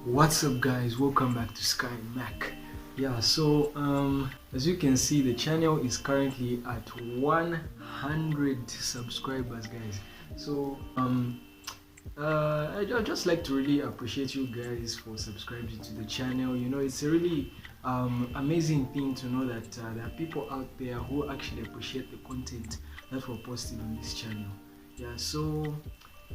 What's up guys, welcome back to Sky Mac. As you can see, the channel is currently at 100 subscribers guys. I'd just like to really appreciate you guys for subscribing to the channel. You know, it's a really amazing thing to know that there are people out there who actually appreciate the content that we're posting on this channel.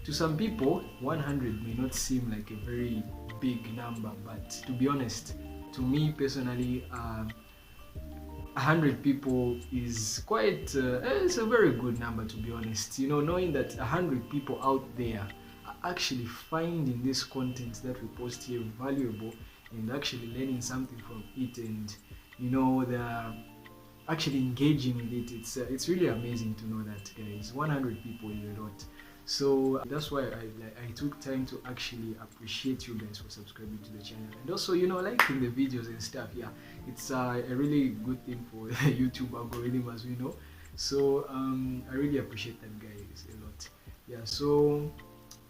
To some people 100 may not seem like a very big number, but to be honest, to me personally, 100 people is quite it's a very good number, to be honest. You know, knowing that 100 people out there are actually finding this content that we post here valuable and actually learning something from it, and you know, they're actually engaging with it. It's really amazing to know that, guys. 100 people is a lot. So that's why I took time to actually appreciate you guys for subscribing to the channel, and also, you know, liking the videos and stuff. Yeah, it's a really good thing for the YouTube algorithm, as we know. So I really appreciate that, guys, a lot.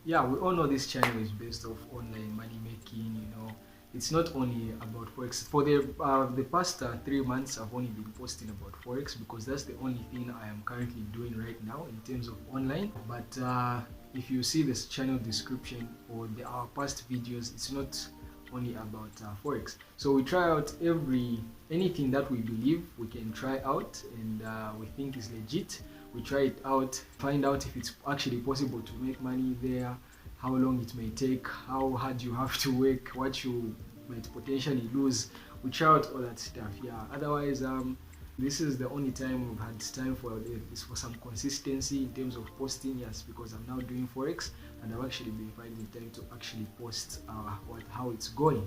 We all know this channel is based off online money making. You know, it's not only about forex. For the past 3 months, I've only been posting about forex because that's the only thing I am currently doing right now in terms of online. But if you see this channel description or our past videos, it's not only about forex. So we try out anything that we believe we can try out and we think is legit. We try it out, find out if it's actually possible to make money there, how long it may take, how hard you have to work, what you might potentially lose. We try out all that stuff. Otherwise, this is the only time we've had time for some consistency in terms of posting. Yes, because I'm now doing forex and I've actually been finding time to actually post how it's going.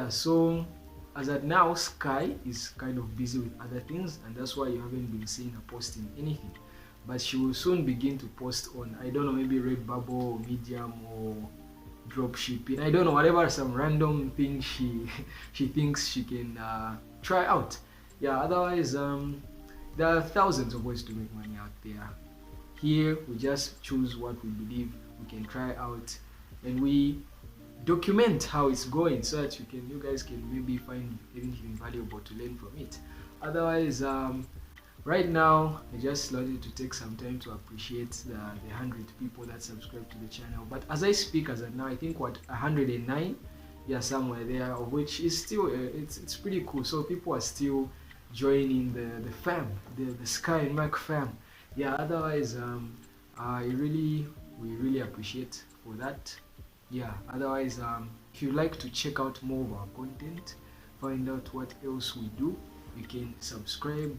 So as at now, Sky is kind of busy with other things, and that's why you haven't been seeing her posting anything. But she will soon begin to post on, I don't know, maybe Redbubble or Medium or dropshipping. I don't know, whatever, some random thing she thinks she can try out. Otherwise, there are thousands of ways to make money out there. Here we just choose what we believe we can try out, and we document how it's going so that you guys can maybe find anything valuable to learn from it. Otherwise, right now, I just wanted to take some time to appreciate the 100 people that subscribe to the channel. But as I speak, as of now, I think 109, somewhere there, of which is still it's pretty cool. So people are still joining the fam, the Sky Mac fam. Otherwise, we really appreciate for that. Otherwise, if you like to check out more of our content, find out what else we do, you can subscribe,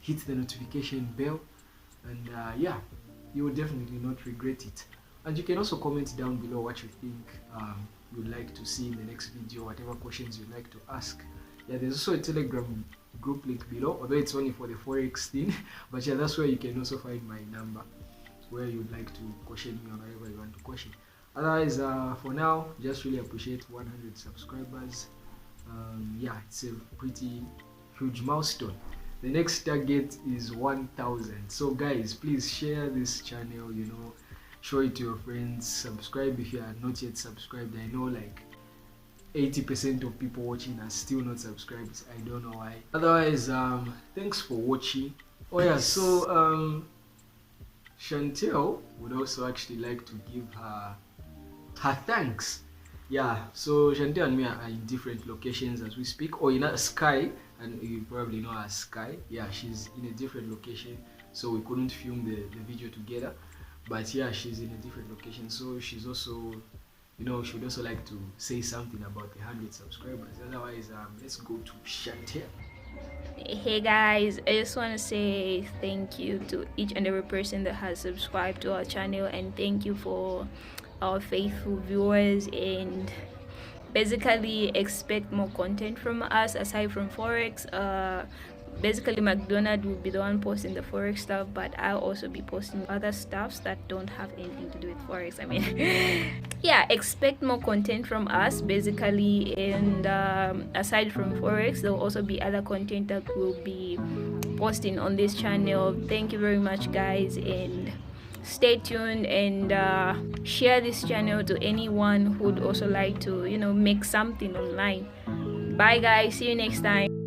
hit the notification bell, and you will definitely not regret it. And you can also comment down below what you think you'd like to see in the next video, whatever questions you'd like to ask. There's also a Telegram group link below, although it's only for the forex thing. But that's where you can also find my number, where you'd like to question me on whatever you want to question. Otherwise, for now, just really appreciate 100 subscribers. It's a pretty huge milestone. The next target is 1,000. So guys, please share this channel, you know, show it to your friends, subscribe if you are not yet subscribed. I know like 80% of people watching are still not subscribed. I don't know why. Otherwise, thanks for watching. Chantel would also actually like to give her thanks. So Chantel and me are in different locations as we speak, or in a Sky, and you probably know her Sky. She's in a different location, so we couldn't film the video together. But she's in a different location, so she's also, you know, she would also like to say something about the 100 subscribers. Otherwise, let's go to Chantel. Hey guys, I just want to say thank you to each and every person that has subscribed to our channel, and thank you for our faithful viewers, and basically expect more content from us aside from forex. Basically McDonald will be the one posting the forex stuff, but I'll also be posting other stuffs that don't have anything to do with forex. I mean expect more content from us basically, and aside from forex, there will also be other content that we'll be posting on this channel. Thank you very much guys, and stay tuned and share this channel to anyone who'd also like to, make something online. Bye guys, see you next time.